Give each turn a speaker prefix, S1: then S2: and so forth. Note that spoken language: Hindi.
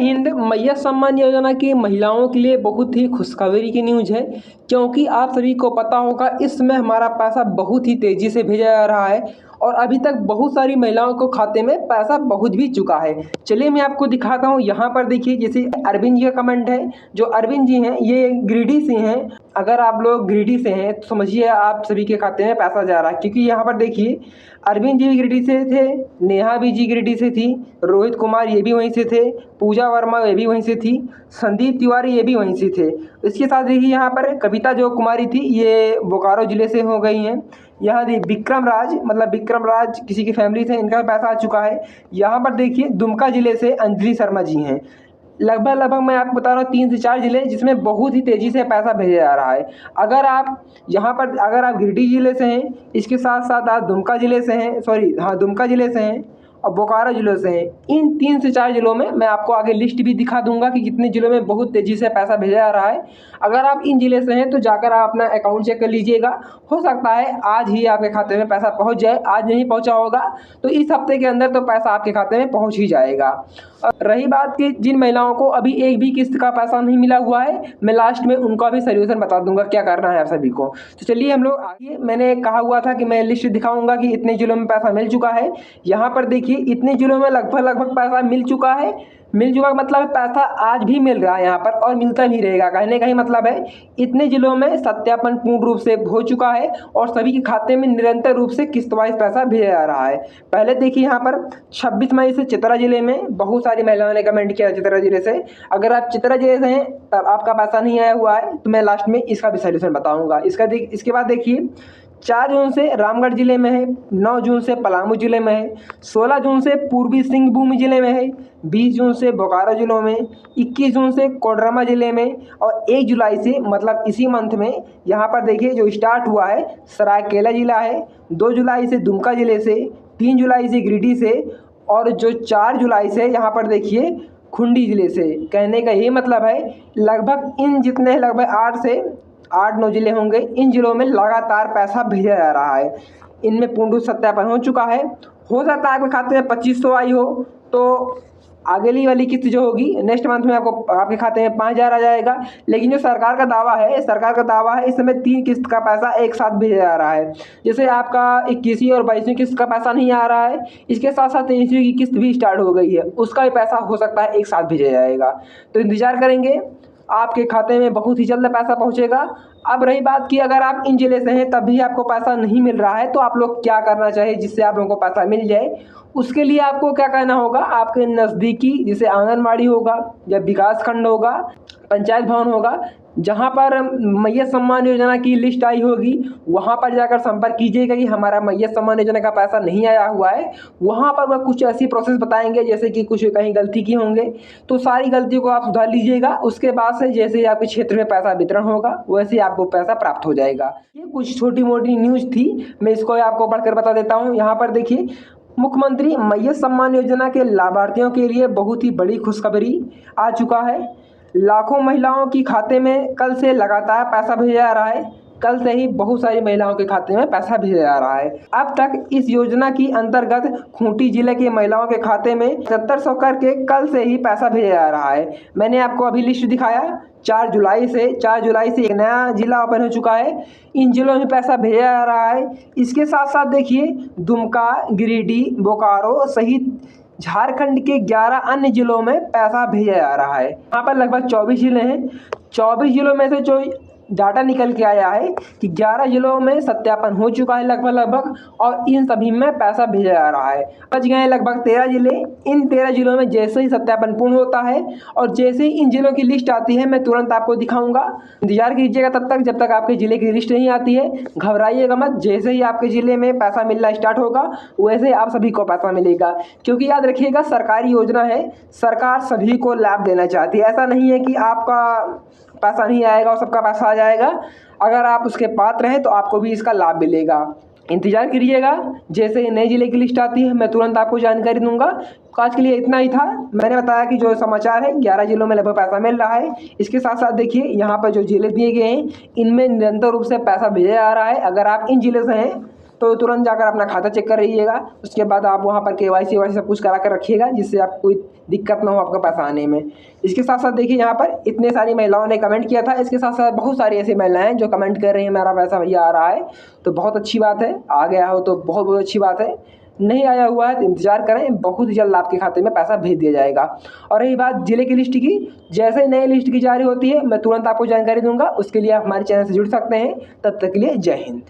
S1: हिंद। मैया सम्मान योजना की महिलाओं के लिए बहुत ही खुशखबरी की न्यूज़ है, क्योंकि आप सभी को पता होगा इस समय हमारा पैसा बहुत ही तेज़ी से भेजा जा रहा है और अभी तक बहुत सारी महिलाओं को खाते में पैसा पहुंच भी चुका है। चलिए मैं आपको दिखाता हूं। यहाँ पर देखिए, जैसे अरविंद जी का कमेंट है। जो अरविंद जी हैं ये गिरिडीह से हैं। अगर आप लोग गिरिडीह से हैं तो समझिए आप सभी के खाते में पैसा जा रहा है, क्योंकि यहाँ पर देखिए अरविंद जी भी गिरिडीह से थे, नेहा भी जी गिरिडीह से थी, रोहित कुमार ये भी वहीं से थे, पूजा वर्मा ये भी वहीं से थी, संदीप तिवारी ये भी वहीं से थे। इसके साथ देखिए यहाँ पर कविता जो कुमारी थी ये बोकारो ज़िले से हो गई हैं। यहाँ विक्रम राज, मतलब विक्रम राज किसी की फैमिली से इनका पैसा आ चुका है। यहाँ पर देखिए दुमका ज़िले से अंजलि शर्मा जी हैं। लगभग मैं आपको बता रहा हूँ 3 से 4 ज़िले जिसमें बहुत ही तेज़ी से पैसा भेजा जा रहा है। अगर आप गिरिडीह ज़िले से हैं, इसके साथ साथ आप दुमका ज़िले से हैं, दुमका ज़िले से हैं और बोकारो ज़िलों से हैं। इन 3 से 4 ज़िलों में मैं आपको आगे लिस्ट भी दिखा दूंगा कि कितने ज़िलों में बहुत तेज़ी से पैसा भेजा जा रहा है। अगर आप इन ज़िले से हैं तो जाकर आप अपना अकाउंट चेक कर लीजिएगा। हो सकता है आज ही आपके खाते में पैसा पहुंच जाए। आज नहीं पहुंचा होगा तो इस हफ्ते के अंदर तो पैसा आपके खाते में पहुंच ही जाएगा। रही बात कि जिन महिलाओं को अभी एक भी किस्त का पैसा नहीं मिला हुआ है, मैं लास्ट में उनका भी सोल्यूशन बता दूंगा क्या करना है आप सभी को। तो चलिए हम लोग आगे। मैंने कहा हुआ था कि मैं लिस्ट दिखाऊंगा कि इतने जिलों में पैसा मिल चुका है। यहाँ पर देखिए इतने जिलों में लगभग पैसा मिल चुका है। मतलब पैसा आज भी मिल रहा है यहाँ पर और मिलता भी रहेगा। कहने का ही मतलब है इतने जिलों में सत्यापन पूर्ण रूप से हो चुका है और सभी के खाते में निरंतर रूप से किस्त वाइज पैसा भेजा जा रहा है। पहले देखिए यहाँ पर 26 मई से चतरा जिले में बहुत सारी महिलाओं ने कमेंट किया चतरा जिले से। अगर आप चतरा जिले से हैं तब आपका पैसा नहीं आया हुआ है तो मैं लास्ट में इसका भी सोल्यूशन बताऊँगा। इसके बाद देखिए 4 जून से रामगढ़ जिले में है, 9 जून से पलामू जिले में है, 16 जून से पूर्वी सिंहभूम जिले में है, 20 जून से बोकारो जिलों में, 21 जून से कोडरमा जिले में और 1 जुलाई से मतलब इसी मंथ में यहाँ पर देखिए जो स्टार्ट हुआ है सरायकेला जिला है, 2 जुलाई से दुमका जिले से, 3 जुलाई से गिरिडीह से और जो 4 जुलाई से यहाँ पर देखिए खूंटी जिले से। कहने का यही मतलब है लगभग 8-9 जिले होंगे। इन जिलों में लगातार पैसा भेजा जा रहा है। इनमें पूर्ण सत्यापन हो चुका है। हो सकता है आपके खाते में 2500 आई हो तो अगली वाली किस्त जो होगी नेक्स्ट मंथ में आपके खाते में 5000 आ जाएगा। लेकिन जो सरकार का दावा है इस समय 3 किस्त का पैसा एक साथ भेजा जा रहा है। जैसे आपका 21वीं और 22वीं किस्त का पैसा नहीं आ रहा है, इसके साथ साथ 23वीं की किस्त भी स्टार्ट हो गई है, उसका भी पैसा हो सकता है एक साथ भेजा जाएगा। तो इंतजार करेंगे, आपके खाते में बहुत ही जल्द पैसा पहुंचेगा। अब रही बात कि अगर आप इन जिले से हैं तब भी आपको पैसा नहीं मिल रहा है तो आप लोग क्या करना चाहिए जिससे आप लोगों को पैसा मिल जाए। उसके लिए आपको क्या करना होगा, आपके नज़दीकी जैसे आंगनबाड़ी होगा या विकास खंड होगा, पंचायत भवन होगा, जहाँ पर मैया सम्मान योजना की लिस्ट आई होगी वहाँ पर जाकर संपर्क कीजिएगा कि हमारा मैया सम्मान योजना का पैसा नहीं आया हुआ है। वहाँ पर वह कुछ ऐसी प्रोसेस बताएंगे जैसे कि कुछ कहीं गलती की होंगे तो सारी गलतियों को आप सुधार लीजिएगा। उसके बाद से जैसे ही आपके क्षेत्र में पैसा वितरण होगा वैसे ही आपको पैसा प्राप्त हो जाएगा। ये कुछ छोटी मोटी न्यूज़ थी, मैं इसको आपको पढ़कर बता देता हूँ। यहाँ पर देखिए मुख्यमंत्री मैया सम्मान योजना के लाभार्थियों के लिए बहुत ही बड़ी खुशखबरी आ चुका है। लाखों महिलाओं की खाते में कल से लगातार पैसा भेजा जा रहा है। कल से ही बहुत सारी महिलाओं के खाते में पैसा भेजा जा रहा है। अब तक इस योजना की अंतर्गत खूंटी जिले के महिलाओं के खाते में 7700 करके कल से ही पैसा भेजा जा रहा है। मैंने आपको अभी लिस्ट दिखाया 4 जुलाई से एक नया जिला ओपन हो चुका है। इन जिलों में पैसा भेजा जा रहा है। इसके साथ साथ देखिए दुमका, गिरिडीह, बोकारो सहित झारखंड के 11 अन्य जिलों में पैसा भेजा जा रहा है। यहाँ पर लगभग 24 जिले हैं। 24 जिलों में से जो डाटा निकल के आया है कि 11 जिलों में सत्यापन हो चुका है लगभग और इन सभी में पैसा भेजा जा रहा है। बच गए लगभग 13 जिले। इन 13 जिलों में जैसे ही सत्यापन पूर्ण होता है और जैसे ही इन जिलों की लिस्ट आती है मैं तुरंत आपको दिखाऊंगा। इंतजार कीजिएगा तब तक जब तक आपके ज़िले की लिस्ट नहीं आती है। घबराइएगा मत, जैसे ही आपके ज़िले में पैसा मिलना स्टार्ट होगा वैसे आप सभी को पैसा मिलेगा। क्योंकि याद रखिएगा सरकारी योजना है, सरकार सभी को लाभ देना चाहती है। ऐसा नहीं है कि आपका पैसा नहीं आएगा और सबका पैसा आ जाएगा। अगर आप उसके पात्र हैं तो आपको भी इसका लाभ मिलेगा। इंतजार करिएगा, जैसे ही नए जिले की लिस्ट आती है मैं तुरंत आपको जानकारी दूंगा। तो आज के लिए इतना ही था। मैंने बताया कि जो समाचार है 11 जिलों में लगभग पैसा मिल रहा है। इसके साथ साथ देखिए यहाँ पर जो जिले दिए गए हैं इनमें निरंतर रूप से पैसा भेजा जा रहा है। अगर आप इन जिले से हैं तो तुरंत जाकर अपना खाता चेक कर रहिएगा। उसके बाद आप वहाँ पर KYC वाई सब कुछ करा कर रखिएगा, जिससे आपको कोई दिक्कत ना हो आपका पैसा आने में। इसके साथ साथ देखिए यहाँ पर इतने सारी महिलाओं ने कमेंट किया था, इसके साथ साथ बहुत सारी ऐसी महिलाएं हैं जो कमेंट कर रही हैं मेरा पैसा भैया आ रहा है, तो बहुत अच्छी बात है। आ गया हो तो बहुत बहुत अच्छी बात है, नहीं आया हुआ है तो इंतज़ार करें, बहुत ही जल्द आपके खाते में पैसा भेज दिया जाएगा। और रही बात जिले की लिस्ट की, जैसे ही नई लिस्ट की जारी होती है मैं तुरंत आपको जानकारी दूंगा। उसके लिए आप हमारे चैनल से जुड़ सकते हैं। तब तक के लिए जय हिंद।